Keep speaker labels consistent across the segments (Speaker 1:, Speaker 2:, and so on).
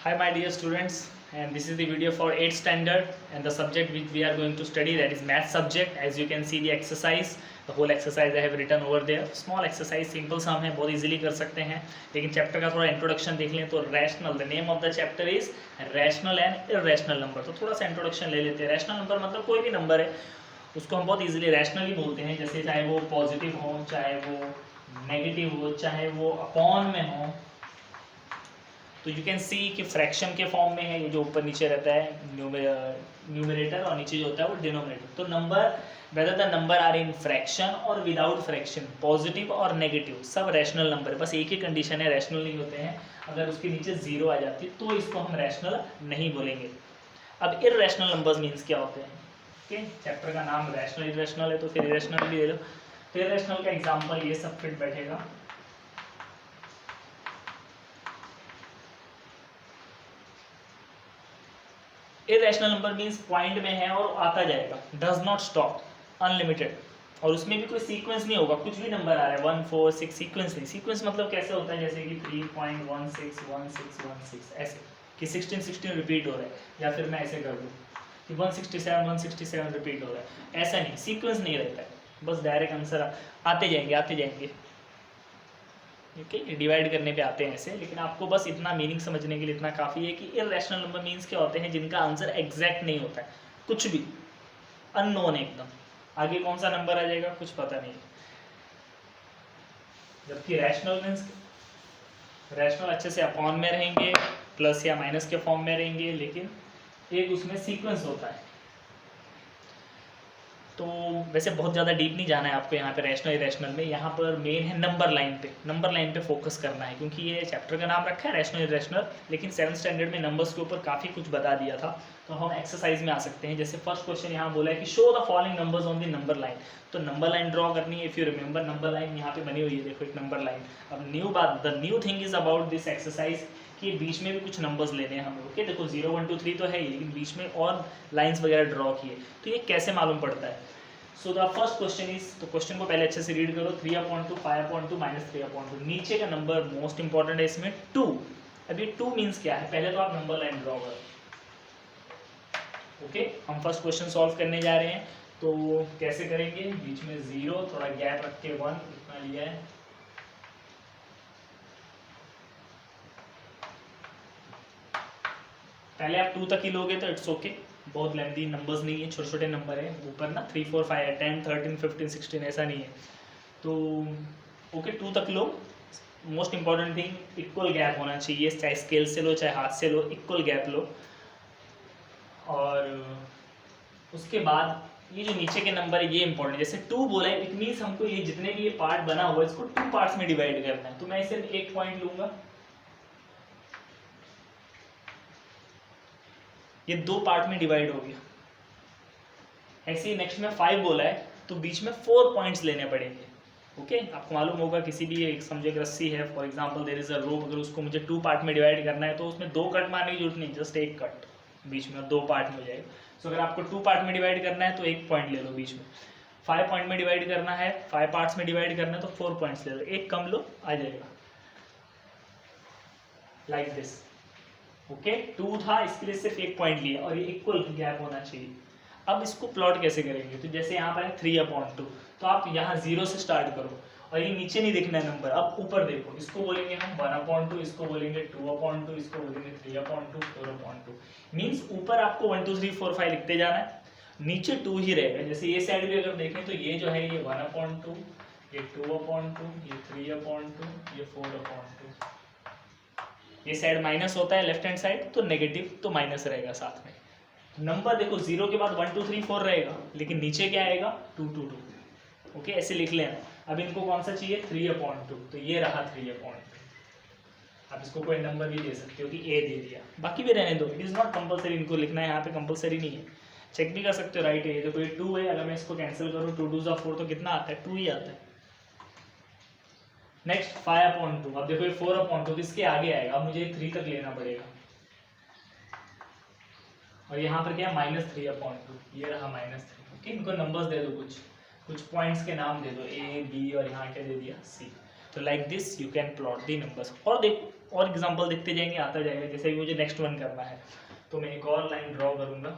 Speaker 1: Hi my dear students, and this is the video for 8th standard and the subject which we are going to study, that is math subject. As you can see the exercise, the whole exercise I have written over there. Small exercise, simple sum है, बहुत easily कर सकते हैं. लेकिन chapter का थोड़ा introduction देख लें तो rational, the name of the chapter is rational and irrational number. तो थोड़ा सा इंट्रोडक्शन ले लेते हैं. रैशनल नंबर मतलब कोई भी नंबर है उसको हम बहुत इजीली रैशनल ही बोलते हैं. जैसे चाहे वो पॉजिटिव हो, चाहे वो नेगेटिव हो, चाहे वो अपॉन में हो. तो यू कैन सी कि फ्रैक्शन के फॉर्म में है, ये जो ऊपर नीचे रहता है न्यूमरेटर और नीचे जो होता है वो डिनोमिनेटर. तो number, whether the number are in fraction और विदाउट फ्रैक्शन, पॉजिटिव और नेगेटिव, सब रैशनल नंबर है. बस एक ही कंडीशन है, रैशनल नहीं होते हैं. अगर उसके नीचे जीरो आ जाती है तो इसको हम रैशनल नहीं बोलेंगे. अब इरैशनल नंबर्स मीन्स क्या होते हैं? ओके, चैप्टर का नाम रैशनल इरैशनल है तो फिर इरैशनल भी दे दो. तो इरैशनल का एग्जाम्पल ये सब फिट बैठेगा. इरेशनल नंबर मींस पॉइंट में है और आता जाएगा, डज नॉट स्टॉप, अनलिमिटेड. और उसमें भी कोई सीक्वेंस नहीं होगा, कुछ भी नंबर आ रहा है 1 4 6, सीक्वेंस नहीं. सीक्वेंस मतलब कैसे होता है, जैसे कि 3.161616 ऐसे कि 16 रिपीट हो रहा है, या फिर मैं ऐसे कर दूँ कि 167 रिपीट हो रहा है. ऐसा नहीं, सीक्वेंस नहीं रहता है, बस डायरेक्ट आंसर आते जाएंगे. ओके, डिवाइड करने पे आते हैं ऐसे. लेकिन आपको बस इतना मीनिंग समझने के लिए इतना काफ़ी है कि इरैशनल नंबर मीन्स क्या होते हैं, जिनका आंसर एग्जैक्ट नहीं होता है, कुछ भी अननोन है एकदम. आगे कौन सा नंबर आ जाएगा कुछ पता नहीं. जबकि रैशनल मीन्स, रैशनल अच्छे से अपॉन में रहेंगे, प्लस या माइनस के फॉर्म में रहेंगे, लेकिन एक उसमें सीक्वेंस होता है. तो वैसे बहुत ज़्यादा डीप नहीं जाना है आपको यहाँ पे रैशनल इरैशनल में. यहाँ पर मेन है नंबर लाइन पे फोकस करना है, क्योंकि ये चैप्टर का नाम रखा है रैशनल इरैशनल. लेकिन 7th स्टैंडर्ड में नंबर्स के ऊपर काफ़ी कुछ बता दिया था. तो हम एक्सरसाइज में आ सकते हैं. जैसे फर्स्ट क्वेश्चन यहाँ बोला है कि show the following numbers on the number line. तो नंबर लाइन ड्रॉ करनी है. If you remember, number line यहाँ पे बनी हुई है, देखो एक नंबर लाइन. अब the new thing is about this exercise कि बीच में भी कुछ नंबर्स लेने हैं हम लोग के. देखो 0 1 2 3 तो है ही, लेकिन बीच में और लाइन्स वगैरह ड्रॉ किए. तो ये कैसे मालूम पड़ता है? So the first question is, तो क्वेश्चन को पहले अच्छे से रीड करो. 3/2, 5/2, -3/2. नीचे का नंबर मोस्ट इंपॉर्टेंट है इसमें 2. अब ये 2 मीन्स क्या है, पहले तो आप नंबर लाइन ड्रॉ करो. ओके, हम फर्स्ट क्वेश्चन सॉल्व करने जा रहे हैं. तो कैसे करेंगे, बीच में 0, थोड़ा गैप रख के 1 इतना लिया है. पहले आप 2 तक ही लोगे तो इट्स ओके, बहुत लेंथी नंबर्स नहीं है, छोटे छोटे नंबर है ऊपर ना. 3 4 5 10 13 15 16 ऐसा नहीं है. तो ओके, 2 तक लो. Most important thing, equal gap होना चाहिए, चाहे स्केल से लो चाहे हाथ से लो, इक्वल गैप लो. और उसके बाद ये जो नीचे के नंबर है ये इंपॉर्टेंट. जैसे 2 बोला है, इट मीन्स हमको ये जितने भी ये पार्ट बना हुआ है इसको 2 पार्ट्स में डिवाइड करना है. तो मैं इसे 1 पॉइंट लूंगा, ये 2 पार्ट में डिवाइड हो गया. ऐसे ही नेक्स्ट में 5 बोला है तो बीच में 4 पॉइंट्स लेने पड़ेंगे. ओके, आपको मालूम होगा किसी भी एक समझे एक रस्सी है, for example there is a rope, अगर उसको मुझे 2 पार्ट में डिवाइड करना है तो उसमें 2 कट मारने की जरूरत नहीं, जस्ट एक कट बीच में 2 पार्ट में हो जाएगा. सो अगर आपको 2 पार्ट में डिवाइड करना है तो 1 पॉइंट ले लो बीच में. 5 पॉइंट में डिवाइड करना है, 5 पार्ट्स में डिवाइड करना है तो 4 पॉइंट्स ले लो, एक कम लो आ जाएगा लाइक दिस. ओके, 2 था इसके लिए सिर्फ 1 पॉइंट लिया और ये इक्वल गैप होना चाहिए. अब इसको प्लॉट कैसे करेंगे, तो जैसे यहाँ पर है 3/2, तो आप यहाँ 0 से स्टार्ट करो और ये नीचे नहीं देखना है नंबर, अब ऊपर देखो. इसको बोलेंगे हम 1/2, इसको बोलेंगे 2/2, इसको बोलेंगे 3/2, 4/2. मीन्स ऊपर आपको 1 2 3 4 5 लिखते जाना है, नीचे 2 ही रहेगा. जैसे ये साइड भी अगर देखें तो ये जो है ये 1/2, ये 2/2, ये 3/2, ये 4/2. ये साइड माइनस होता है लेफ्ट हैंड साइड, तो नेगेटिव तो माइनस रहेगा साथ में. नंबर देखो 0 के बाद 1 2 3 4 रहेगा, लेकिन नीचे क्या आएगा 2 2 2. ओके, ऐसे लिख लेना. अब इनको कौन सा चाहिए 3/2, तो ये रहा 3/2. आप इसको कोई नंबर भी दे सकते हो कि ए दे दिया, बाकी भी रहने दो, इट इज़ नॉट कंपलसरी. इनको लिखना है यहाँ पे कंपलसरी नहीं है, चेक भी कर सकते हो. राइट है, देखो ये 2 है, अगर मैं इसको कैंसिल करूँ 2 2 4 तो कितना आता है 2 ही आता है. नेक्स्ट 5/2. अब देखो ये 4/2 किसके आगे आएगा, अब मुझे 3 तक लेना पड़ेगा. और यहाँ पर क्या है -3/2, ये रहा -3. ओके, इनको नंबर्स दे दो, कुछ पॉइंट्स के नाम दे दो, ए बी और यहाँ क्या दे दिया सी. तो like this you can plot the numbers. और देखो और एग्जांपल देखते जाएंगे, आता जाएगा। जैसे कि मुझे नेक्स्ट वन करना है तो मैं एक और लाइन ड्रॉ करूंगा।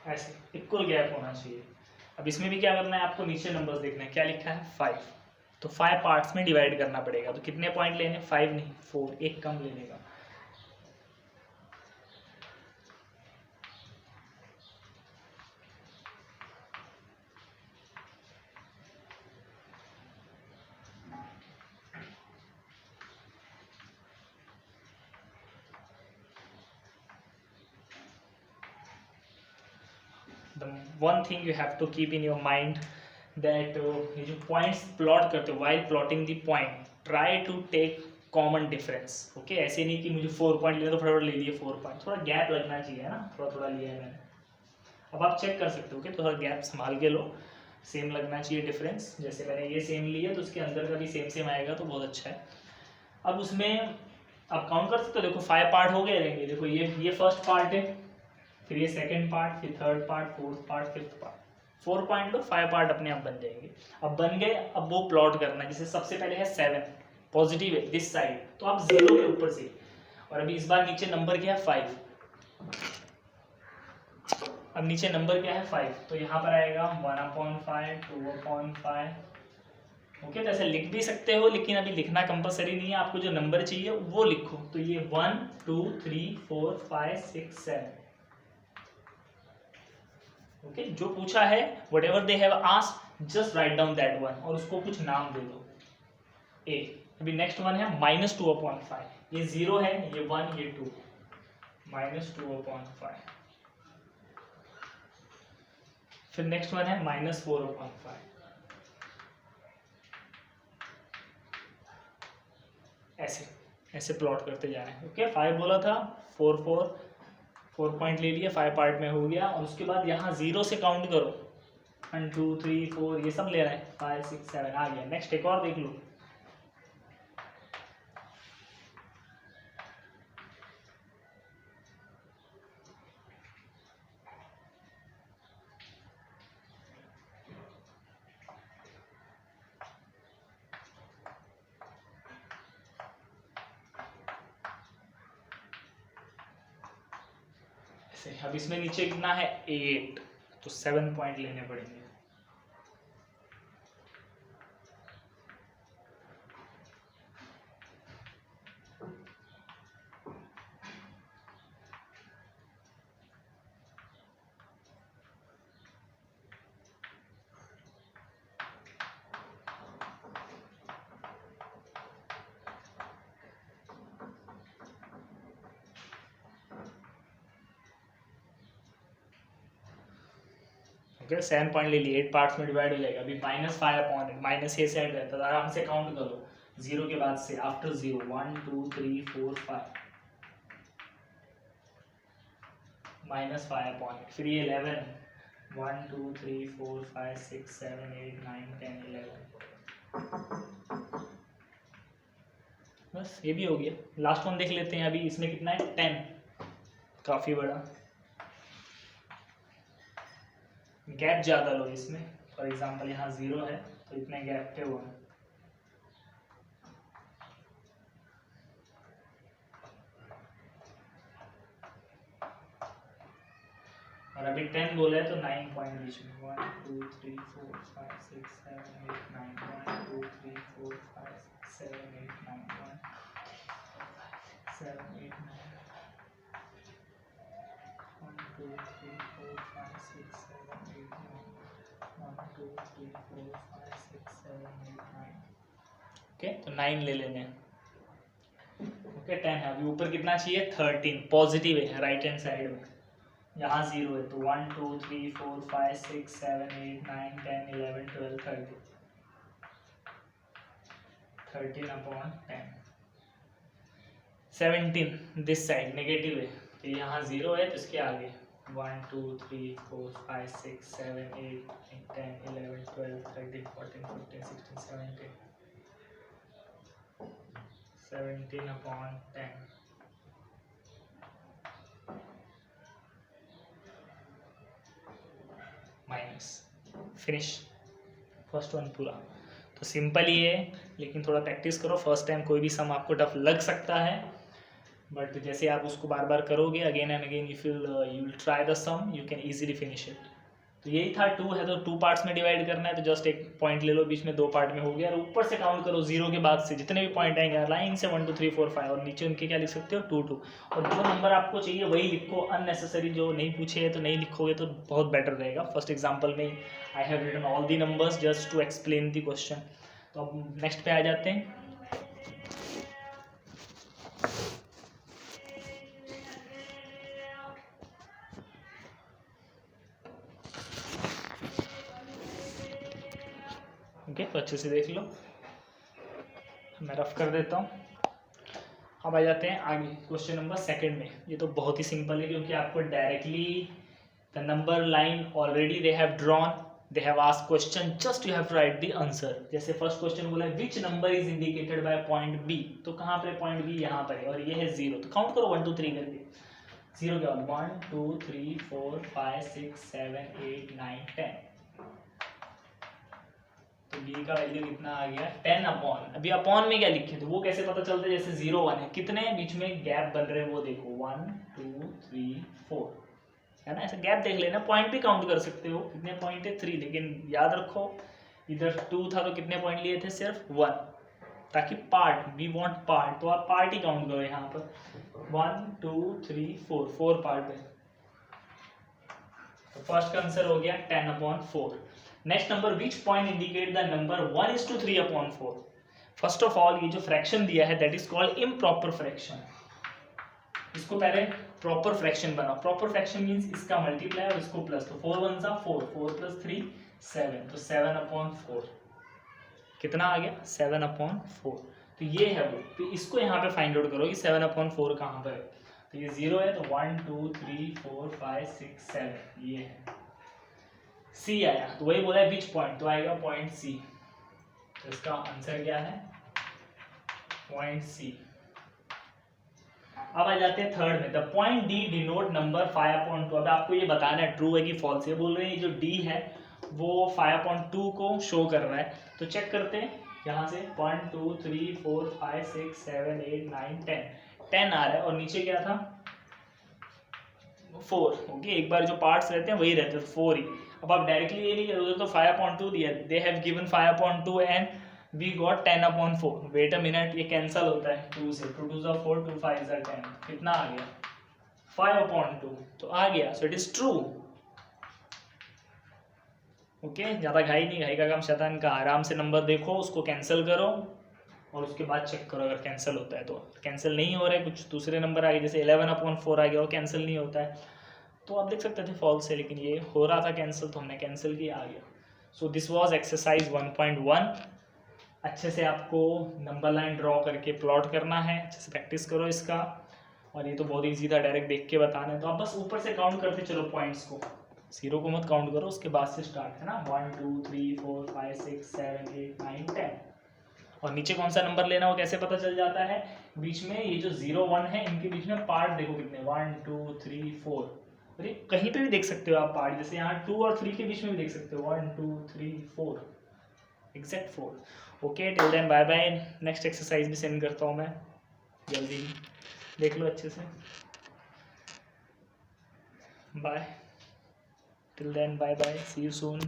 Speaker 1: ऐसे इक्वल गैप होना चाहिए। अब इसमें भी क्या करना है आपको, नीचे नंबर्स देखना है, क्या लिखा है 5, तो 5 पार्ट्स में डिवाइड करना पड़ेगा। तो कितने पॉइंट लेने, 5 नहीं 4, एक कम लेने का। The one thing you have to keep in your mind that ये जो पॉइंट्स प्लॉट करते हो, while plotting the point try to take common difference. Okay, ऐसे नहीं कि मुझे 4 पॉइंट लेना तो फटाफट ले लिए 4 पॉइंट, थोड़ा गैप लगना चाहिए ना, थोड़ा थोड़ा लिया है मैंने। अब आप चेक कर सकते हो कि थोड़ा गैप संभाल के लो, सेम लगना चाहिए डिफरेंस। जैसे मैंने ये सेम लिया तो उसके अंदर का भी सेम सेम आएगा तो बहुत अच्छा है। अब उसमें आप काउंट कर सकते हो, देखो 5 पार्ट हो गए रहेंगे। देखो ये फर्स्ट पार्ट है, फिर ये सेकंड पार्ट, फिर third part, fourth part, fifth part. 4 point लो, 5 पार्ट अपने आप बन जाएंगे। अब बन गए, अब वो प्लॉट करना है। जैसे सबसे पहले है 7 पॉजिटिव है दिस साइड, तो आप 0 के ऊपर से, और अभी इस बार नीचे नंबर क्या है 5। अब नीचे नंबर क्या है 5, तो यहाँ पर आएगा 1/5, 2/5। ओके, तो ऐसे लिख भी सकते हो, लेकिन अभी लिखना कंपलसरी नहीं है। आपको जो नंबर चाहिए वो लिखो। तो ये 1 2 3 4 5 6 7। ओके, जो पूछा है what ever they have asked just write down that one, और उसको कुछ नाम दे दो ए। अभी नेक्स्ट वन है -2/5, ये 0 है, ये 1, ये 2, -2/5। फिर नेक्स्ट वन है -4/5। ऐसे ऐसे प्लॉट करते जाना है। ओके, 5 बोला था, 4 पॉइंट ले लिए, 5 पार्ट में हो गया। और उसके बाद यहाँ 0 से काउंट करो, 1 2 3 4 ये सब ले रहा है, 5 6 7 आ गया। नेक्स्ट एक और देख लो, ऐसे। अब इसमें नीचे कितना है 8, तो 7 पॉइंट लेने पड़ेंगे। ओके, 7 पॉइंट ले लिए, 8 पार्ट्स में डिवाइड हो जाएगा। अभी -5/8, माइनस ये साइड रहता है, आराम से काउंट करो 0 के बाद से, आफ्टर 0 1 2 3 4 5, -5/8। फिर ये 11, 1 2 3 4 5 6 7 8 9 10 11। बस ये भी हो गया। लास्ट वन देख लेते हैं। अभी इसमें कितना है 10, काफ़ी बड़ा गैप ज़्यादा लो इसमें। फॉर एग्जांपल यहाँ 0 है तो इतने गैप पे वो है। और अभी 10 बोला है तो 9 पॉइंट बीच में, 1 2 3 4 5 6 7 8 9 1 2 3 4 5 6 7 8 9 1 7 8 9 1 2 3 4 5 6 7 8 9 1 2 3 4 5 6 7 8 9। ओके, तो 9 ले लेने हैं। ओके, 10 है। अभी ऊपर कितना चाहिए 13, पॉजिटिव है राइट हैंड साइड में, यहाँ 0 है तो 1 2 3 4 5 6 7 8 9 10 11 12 13, 13/10। 17 दिस साइड नेगेटिव है, तो यहाँ 0 है तो इसके आगे 1 2 3 4 5 6 7 8 9 10 11 12 13 14 15 16 17 17 upon 10 minus finish first one पूरा। तो सिंपल ही है, लेकिन थोड़ा प्रैक्टिस करो। फर्स्ट टाइम कोई भी सम आपको टफ लग सकता है, बट जैसे आप उसको बार बार करोगे again and again you will try the sum, you can easily finish it. तो यही था। 2 है तो 2 पार्ट्स में डिवाइड करना है, तो जस्ट एक पॉइंट ले लो, बीच में 2 पार्ट में हो गया, और ऊपर से काउंट करो 0 के बाद से जितने भी पॉइंट आएंगे लाइन से 1 2 3 4 5, और नीचे उनके क्या लिख सकते हो 2 2, और जो नंबर आपको चाहिए वही लिखो। अननेसेसरी जो नहीं पूछे है तो नहीं लिखोगे तो बहुत बेटर रहेगा। फर्स्ट एग्जाम्पल में I have written all the numbers just to explain the question. तो अब नेक्स्ट पे आ जाते हैं। ओके, तो अच्छे से देख लो, मैं रफ कर देता हूँ। अब आ जाते हैं आगे क्वेश्चन नंबर सेकंड में। ये तो बहुत ही सिंपल है, क्योंकि आपको directly the number line already they have drawn, they have asked question, just you have to write the answer. जैसे फर्स्ट क्वेश्चन बोला है which number is indicated by point B, तो कहाँ पे पॉइंट बी, यहाँ पर है, और ये है 0, तो काउंट करो 1 2 3 करके। 0 के बाद 1 2 3 4 5 6 7 8 9 10। तो b का वैल्यू कितना आ गया 10 अपॉन, अभी अपॉन में क्या लिखे थे वो कैसे पता चलता है, जैसे 0 1 है, कितने बीच में गैप बन रहे हैं वो देखो 1 2 3 4 है ना, ऐसे गैप देख लेना। पॉइंट भी काउंट कर सकते हो, कितने पॉइंट है 3, लेकिन याद रखो इधर 2 था तो कितने पॉइंट लिए थे, सिर्फ 1, ताकि पार्ट, वी वांट पार्ट, तो आप पार्ट ही काउंट करो यहाँ पर 1 2 3 4 4 पार्ट है। तो फर्स्ट का आंसर हो गया 10 upon 4। Next number, which point indicate the number 1:3 upon 4। First of all ये जो फ्रैक्शन दिया है that is called improper fraction. इसको पहले प्रॉपर फ्रैक्शन बनाओ। प्रॉपर फ्रैक्शन मींस इसका मल्टीप्लाई और इसको प्लस, तो 4 1 4 4 + 3 7, तो 7 अपॉन 4 कितना आ गया 7 अपॉन 4। तो ये है वो, तो इसको यहाँ पे फाइंड आउट करो कि 7 अपॉन 4 कहाँ पर है। तो ये 0 है, तो 1 2 3 4 5 6 7 ये है। सी आया, तो वही बोला है विच पॉइंट, तो आएगा पॉइंट सी। तो इसका आंसर क्या है पॉइंट सी। अब आ जाते हैं थर्ड में, the point D denote number 5/2। अब आपको ये बताना है ट्रू है कि फॉल्स है। बोल रहे हैं ये जो डी है वो 5/2 को शो कर रहा है, तो चेक करते हैं यहाँ से 1 2 3 4 5 6 7 8 9 10 आ रहा है, और नीचे क्या था 4। ओके, एक बार जो पार्ट्स रहते हैं वही रहते हैं 4 ही। अब आप डायरेक्टली ये नहीं करोगे, तो 5/2 दिया, they have given 5/2 and we got 10/4। Wait a minute, ये कैंसल होता है 2 से, 2 2 4 2 5 10, कितना आ गया 5/2, तो आ गया, so it is true. Okay, ज़्यादा घाई नहीं, घाई का काम शैतान का। आराम से नंबर देखो, उसको कैंसिल करो और उसके बाद चेक करो अगर कैंसिल होता है। तो कैंसिल नहीं हो रहा है, कुछ दूसरे नंबर आ गए, जैसे 11/4 आ गया, वो कैंसिल नहीं होता है, तो आप देख सकते थे फॉल्स है, लेकिन ये हो रहा था कैंसिल, तो हमने कैंसिल किया, आ गया। So this was exercise 1.1। अच्छे से आपको नंबर लाइन ड्रॉ करके प्लॉट करना है, अच्छे से प्रैक्टिस करो इसका। और ये तो बहुत ईजी था, डायरेक्ट देख के बताना है, तो आप बस ऊपर से काउंट करते चलो पॉइंट्स को, 0 को मत काउंट करो, उसके बाद से स्टार्ट है ना, 1 2 3 4 5 6 7 8 9 10। और नीचे कौन सा नंबर लेना वो कैसे पता चल जाता है, बीच में ये जो 0 1 है इनके बीच में पार्ट देखो कितने, 1 2 3 4, और ये कहीं पे भी देख सकते हो आप पार्ट, जैसे यहाँ 2 और 3 के बीच में भी देख सकते हो 1 2 3 4, exact 4। Okay, till then bye bye. Next exercise भी सेंड करता हूँ मैं जल्दी ही, देख लो अच्छे से। Bye, till then bye bye, see you soon.